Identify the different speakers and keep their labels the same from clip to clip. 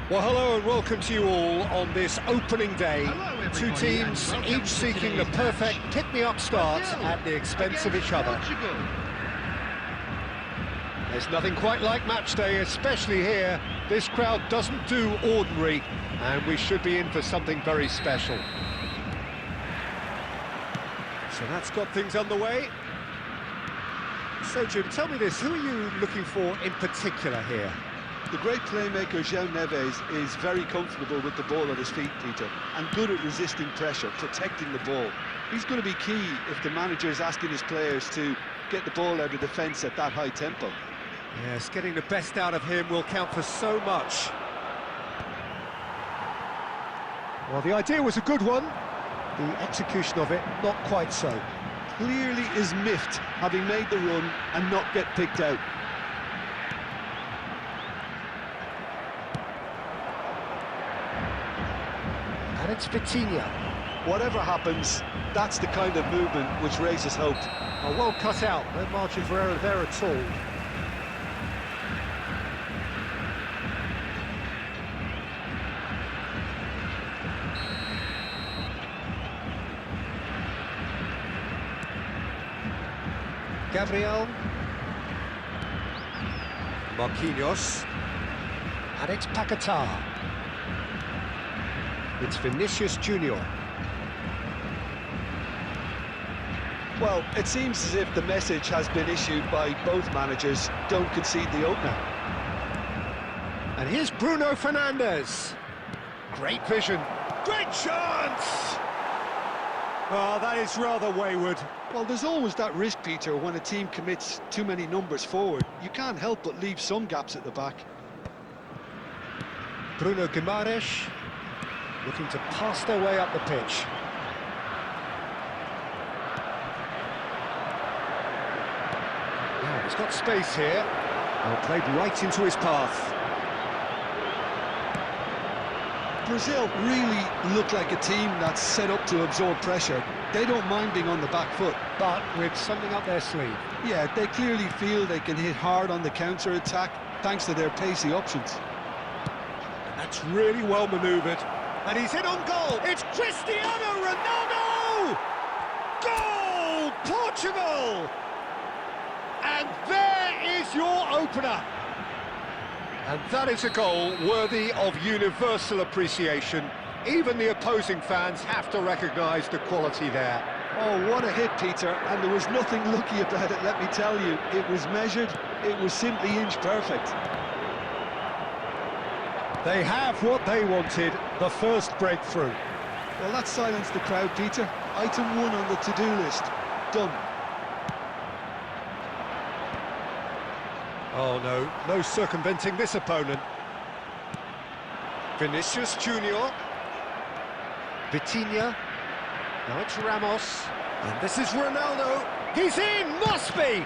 Speaker 1: Well, hello and welcome to you all on this opening day. Two teams, each seeking the perfect pick-me-up start at the expense of each other. There's nothing quite like match day, especially here. This crowd doesn't do ordinary, and we should be in for something very special. So that's got things underway. So, Jim, tell me this, who are you looking for in particular here?
Speaker 2: The great playmaker João Neves is very comfortable with the ball at his feet, Peter, and good at resisting pressure, protecting the ball. He's going to be key if the manager is asking his players to get the ball out of defence at that high tempo.
Speaker 1: Yes, getting the best out of him will count for so much. Well, the idea was a good one. The execution of it, not quite so.
Speaker 2: Clearly is miffed, having made the run and not get picked out.
Speaker 1: And it's Vitinha.
Speaker 2: Whatever happens, that's the kind of movement which raises hope.
Speaker 1: Oh, well cut out, no margin for error there at all. Gabriel. Marquinhos. And it's Paquetá. It's Vinicius Junior.
Speaker 2: Well, it seems as if the message has been issued by both managers: don't concede the opener.
Speaker 1: And here's Bruno Fernandes. Great vision. Great chance! Oh, that is rather wayward.
Speaker 2: Well, there's always that risk, Peter, when a team commits too many numbers forward. You can't help but leave some gaps at the back.
Speaker 1: Bruno Guimaraes looking to pass their way up the pitch. Now, he's got space here. Well, played right into his path.
Speaker 2: Brazil really look like a team that's set up to absorb pressure. They don't mind being on the back foot.
Speaker 1: But with something up their sleeve.
Speaker 2: Yeah, they clearly feel they can hit hard on the counter-attack thanks to their pacey options.
Speaker 1: That's really well manoeuvred. And he's in on goal. It's Cristiano Ronaldo! Goal! Portugal! And there is your opener. And that is a goal worthy of universal appreciation. Even the opposing fans have to recognise the quality there.
Speaker 2: Oh, what a hit, Peter, and there was nothing lucky about it, let me tell you. It was measured, it was simply inch perfect.
Speaker 1: They have what they wanted, the first breakthrough.
Speaker 2: Well, that silenced the crowd, Peter. Item 1 on the to-do list. Done.
Speaker 1: Oh no, no circumventing this opponent. Vinicius Junior. Vitinha. Now it's Ramos. And this is Ronaldo. He's in! Must be!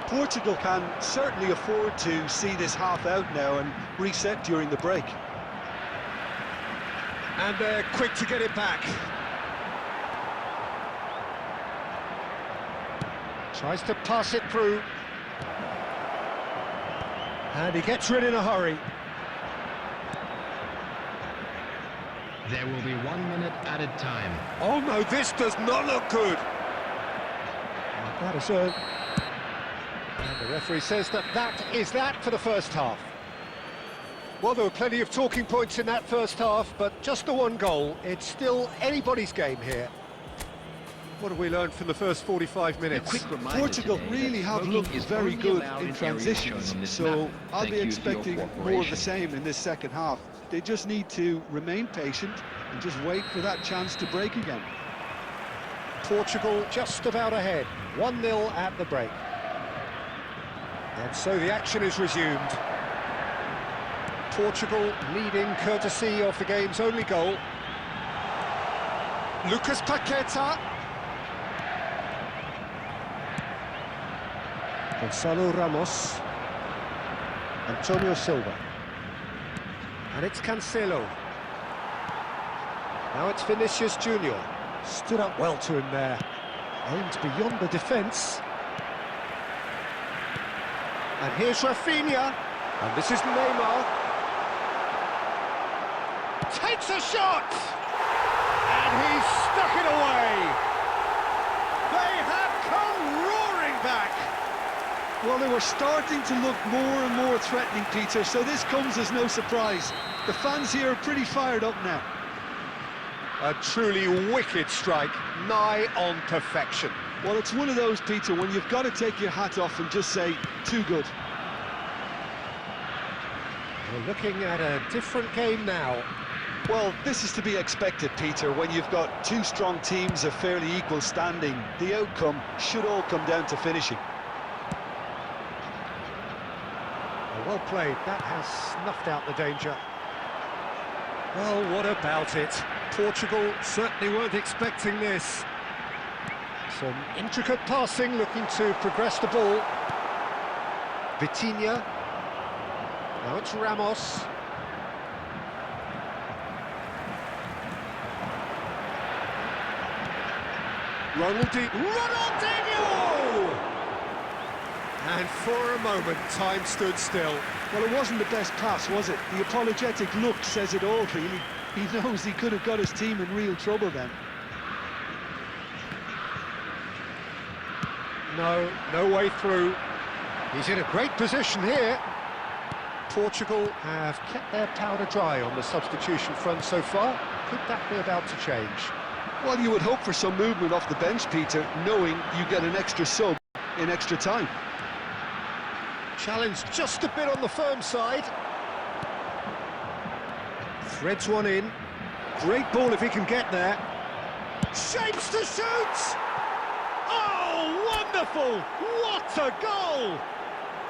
Speaker 2: Portugal can certainly afford to see this half out now and reset during the break.
Speaker 1: And they're quick to get it back. Tries to pass it through. And he gets rid in a hurry.
Speaker 3: There will be 1 minute added time.
Speaker 1: Oh no, this does not look good. That is a... And the referee says that is that for the first half. Well, there were plenty of talking points in that first half, but just the one goal. It's still anybody's game here. What have we learned from the first 45 minutes?
Speaker 2: Portugal really have looked very good in transitions, so I'll be expecting more of the same in this second half. They just need to remain patient and just wait for that chance to break again.
Speaker 1: Portugal just about ahead, 1-0 at the break. And so the action is resumed. Portugal leading courtesy of the game's only goal. Lucas Paquetá. Gonzalo Ramos. Antonio Silva. And it's Cancelo. Now it's Vinicius Junior. Stood up well to him there. Aimed beyond the defence. And here's Rafinha. And this is Neymar. Takes a shot! And he's stuck it away. They have come roaring back.
Speaker 2: Well, they were starting to look more and more threatening, Peter, so this comes as no surprise. The fans here are pretty fired up now.
Speaker 1: A truly wicked strike, nigh on perfection.
Speaker 2: Well, it's one of those, Peter, when you've got to take your hat off and just say, too good.
Speaker 1: We're looking at a different game now.
Speaker 2: Well, this is to be expected, Peter. When you've got two strong teams of fairly equal standing, the outcome should all come down to finishing.
Speaker 1: Well played, that has snuffed out the danger. Well, what about it? Portugal certainly weren't expecting this. Some intricate passing, looking to progress the ball. Vitinha. Now it's Ramos. Ronaldinho! And for a moment, time stood still.
Speaker 2: Well, it wasn't the best pass, was it? The apologetic look says it all, really. He knows he could have got his team in real trouble then.
Speaker 1: No way through. He's in a great position here. Portugal have kept their powder dry on the substitution front so far. Could that be about to change?
Speaker 2: Well, you would hope for some movement off the bench, Peter, knowing you get an extra sub in extra time.
Speaker 1: Challenge just a bit on the firm side. Threads one in. Great ball if he can get there. Shapes to shoot! Oh, wonderful! What a goal!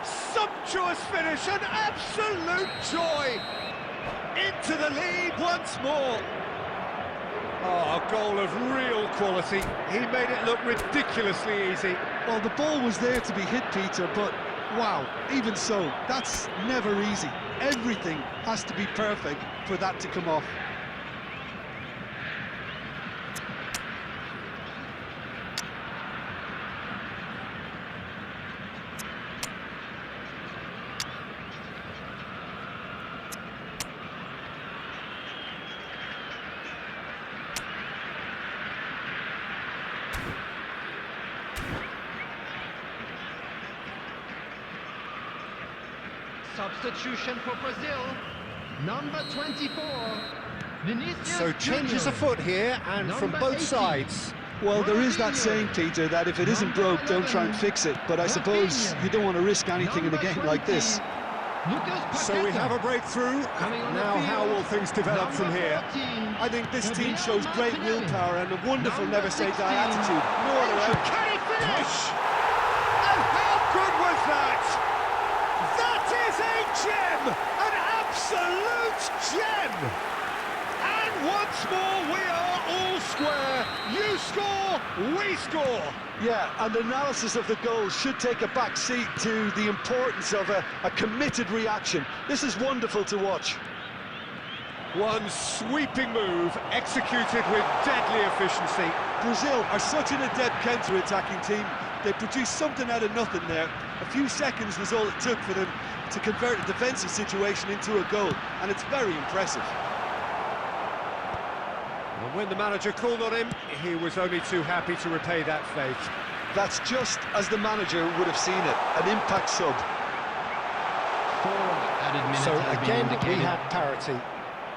Speaker 1: Sumptuous finish, an absolute joy! Into the lead once more. Oh, a goal of real quality. He made it look ridiculously easy.
Speaker 2: Well, the ball was there to be hit, Peter, but wow, even so, that's never easy. Everything has to be perfect for that to come off.
Speaker 3: Substitution for Brazil, number 24, Vinicius
Speaker 1: So changes afoot here, and from both
Speaker 3: 18.
Speaker 1: sides.
Speaker 2: Well, there is that saying, Peter, that if it isn't broke, don't try and fix it. But I suppose you don't want to risk anything in a game like this.
Speaker 1: So we have a breakthrough. Now how will things develop from here?
Speaker 2: I think this team shows great willpower and a wonderful never-say-die attitude. No other out.
Speaker 1: Can he finish? And how good was that? That is a gem! An absolute gem! And once more we are all square. You score, we score.
Speaker 2: Yeah, and analysis of the goal should take a back seat to the importance of a committed reaction. This is wonderful to watch.
Speaker 1: One sweeping move, executed with deadly efficiency.
Speaker 2: Brazil are such an adept counter-attacking team. They produced something out of nothing there. A few seconds was all it took for them to convert a defensive situation into a goal, and it's very impressive.
Speaker 1: And when the manager called on him, he was only too happy to repay that faith.
Speaker 2: That's just as the manager would have seen it, an impact sub.
Speaker 3: 4 added minutes
Speaker 1: So
Speaker 3: has been
Speaker 1: again, we
Speaker 3: indicated.
Speaker 1: had parity.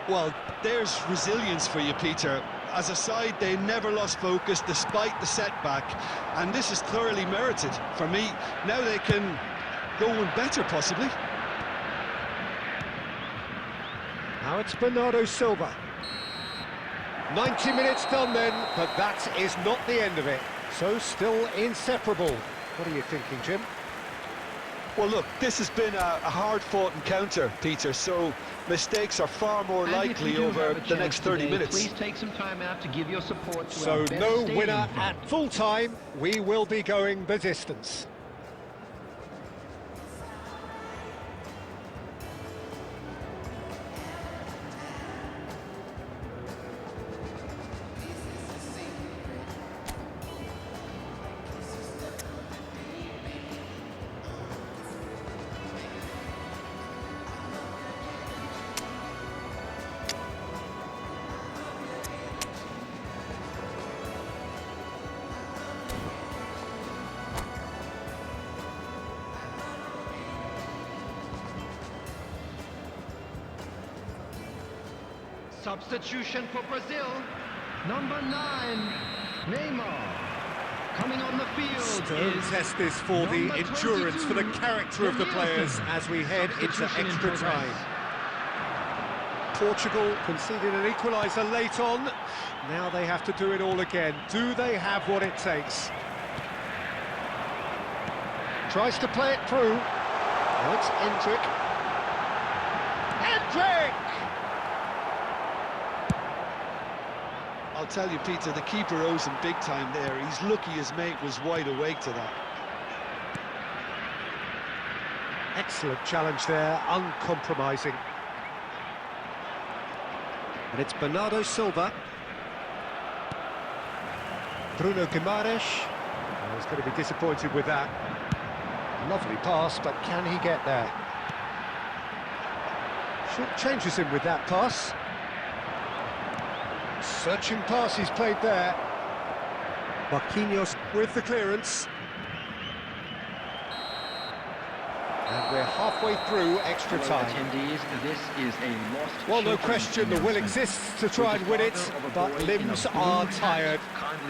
Speaker 2: Well, there's resilience for you, Peter. As a side, they never lost focus despite the setback, and this is thoroughly merited. For me, now they can go one better, possibly.
Speaker 1: Now it's Bernardo Silva. 90 minutes done then, but that is not the end of it. So still inseparable. What are you thinking, Jim?
Speaker 2: Well, look, this has been a hard-fought encounter, Peter, so mistakes are far more
Speaker 3: And if
Speaker 2: likely
Speaker 3: you do
Speaker 2: over
Speaker 3: have a
Speaker 2: the
Speaker 3: chance
Speaker 2: next 30
Speaker 3: today,
Speaker 2: minutes.
Speaker 3: Please take some time out to give your support to
Speaker 1: So
Speaker 3: our best
Speaker 1: no
Speaker 3: stadium
Speaker 1: winner
Speaker 3: fan.
Speaker 1: at full time. We will be going the distance.
Speaker 3: Substitution for Brazil. Number 9, Neymar. Coming on the field
Speaker 1: Stern
Speaker 3: is
Speaker 1: test this for the
Speaker 3: number
Speaker 1: endurance, for the
Speaker 3: 22,
Speaker 1: character of the players as we head into
Speaker 3: Substitution in
Speaker 1: extra
Speaker 3: progress.
Speaker 1: time. Portugal conceded an equaliser late on. Now they have to do it all again. Do they have what it takes? Tries to play it through. Now it's Endrick. Endrick!
Speaker 2: I'll tell you, Peter, the keeper owes him big time there. He's lucky his mate was wide awake to that.
Speaker 1: Excellent challenge there, uncompromising. And it's Bernardo Silva. Bruno Guimaraes. Oh, he's going to be disappointed with that. Lovely pass, but can he get there? Short changes him with that pass. Searching pass he's played there. Marquinhos with the clearance. And we're halfway through extra time.
Speaker 4: Attendees, this is a lost
Speaker 1: Well, no
Speaker 4: children's
Speaker 1: question, the will
Speaker 4: announcement.
Speaker 1: exists to try and win it, but limbs are tired,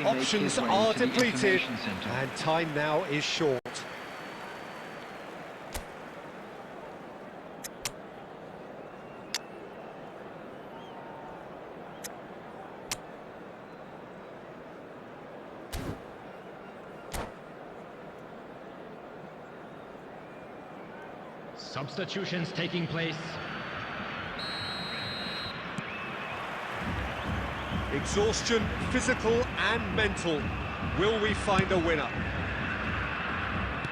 Speaker 1: options are depleted, and time now is short.
Speaker 3: Substitutions taking place.
Speaker 1: Exhaustion, physical and mental. Will we find a winner?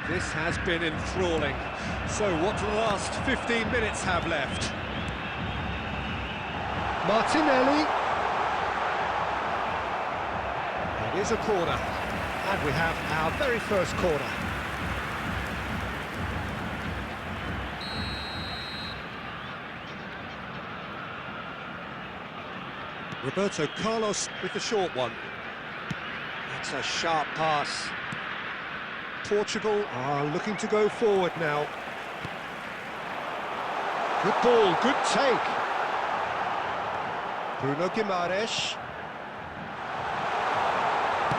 Speaker 1: This has been enthralling. So what do the last 15 minutes have left? Martinelli. It is a corner. And we have our very first corner. Roberto Carlos with the short one. That's a sharp pass. Portugal are looking to go forward now. Good ball, good take. Bruno Guimaraes.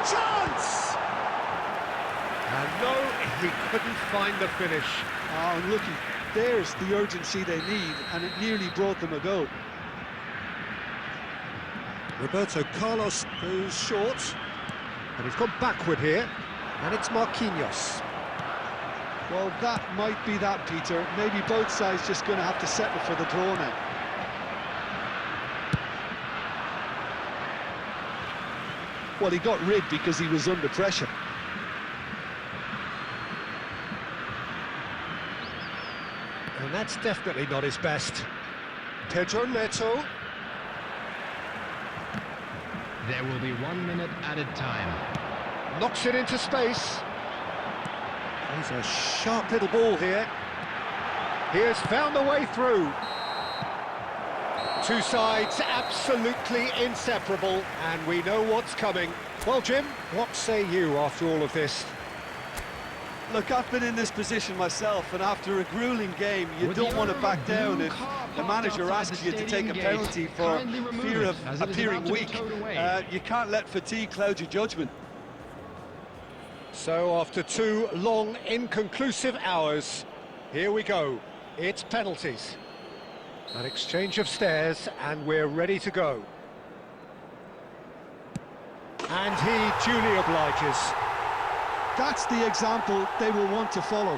Speaker 1: Chance! And no, he couldn't find the finish.
Speaker 2: Oh, and looky, there's the urgency they need, and it nearly brought them a goal.
Speaker 1: Roberto Carlos goes short, and he's gone backward here, and it's Marquinhos.
Speaker 2: Well, that might be that, Peter. Maybe both sides just going to have to settle for the draw now. Well, he got rid because he was under pressure.
Speaker 1: And that's definitely not his best. Pedro Neto.
Speaker 3: There will be 1 minute added time.
Speaker 1: Knocks it into space. There's a sharp little ball here. He has found a way through. Two sides absolutely inseparable, and we know what's coming. Well, Jim, what say you after all of this?
Speaker 2: Look, I've been in this position myself, and after a grueling game, you don't want to back down if the manager asks you to take a penalty for fear of appearing weak. You can't let fatigue cloud your judgment.
Speaker 1: So after 2 long, inconclusive hours, here we go. It's penalties. An exchange of stares, and we're ready to go. And he duly obliges.
Speaker 2: That's the example they will want to follow.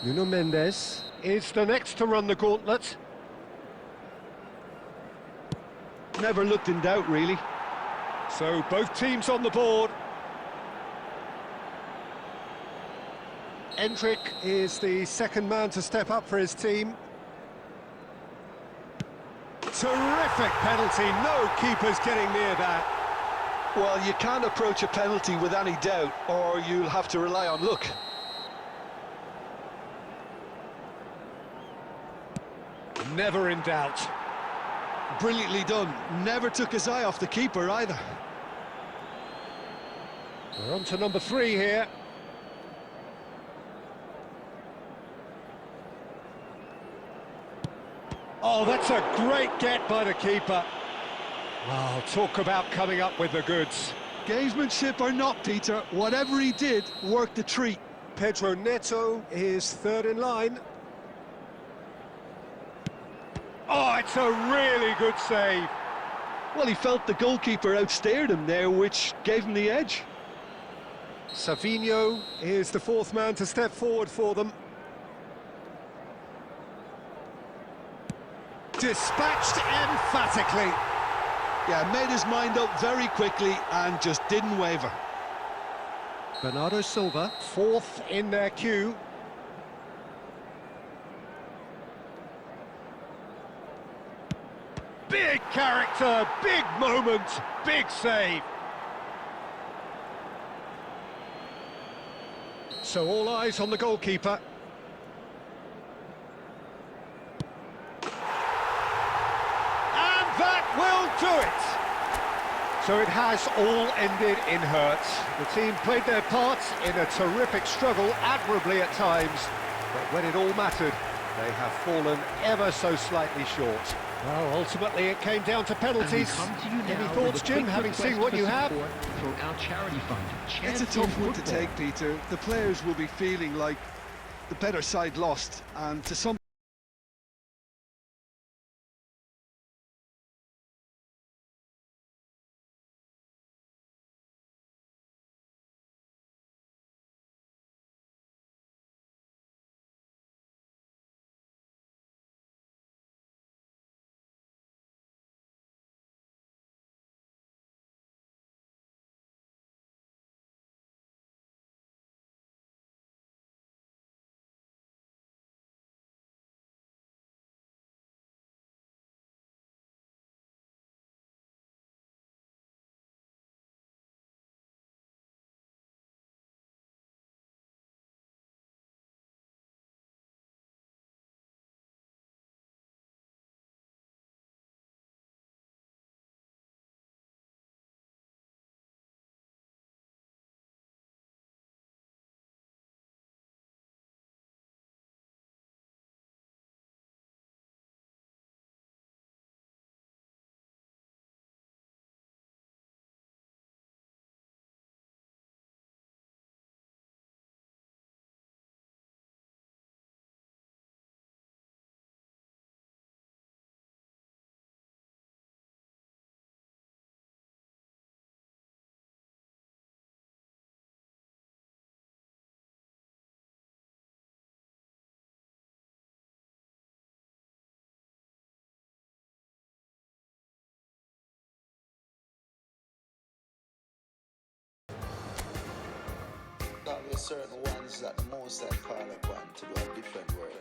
Speaker 1: Nuno Mendes is the next to run the gauntlet.
Speaker 2: Never looked in doubt, really.
Speaker 1: So both teams on the board. Endrick is the second man to step up for his team. Terrific penalty, no keeper's getting near that.
Speaker 2: Well, you can't approach a penalty with any doubt, or you'll have to rely on luck.
Speaker 1: Never in doubt.
Speaker 2: Brilliantly done. Never took his eye off the keeper either.
Speaker 1: We're on to number 3 here. Oh, that's a great get by the keeper. Well, talk about coming up with the goods.
Speaker 2: Gamesmanship or not, Peter, whatever he did worked a treat.
Speaker 1: Pedro Neto is third in line. Oh, it's a really good save.
Speaker 2: Well, he felt the goalkeeper outstared him there, which gave him the edge.
Speaker 1: Savinho is the fourth man to step forward for them. Dispatched emphatically.
Speaker 2: Yeah, made his mind up very quickly and just didn't waver.
Speaker 1: Bernardo Silva, fourth in their queue. Big character, big moment, big save. So all eyes on the goalkeeper. And that will do it. So it has all ended in hurts. The team played their part in a terrific struggle, admirably at times. But when it all mattered, they have fallen ever so slightly short. Well, ultimately it came down to penalties. Any thoughts, Jim, having seen what you have?
Speaker 4: From our charity fund.
Speaker 2: It's a tough one to take, Peter. The players will be feeling like the better side lost, and to some
Speaker 5: There's certain ones that most I call upon to do a different work.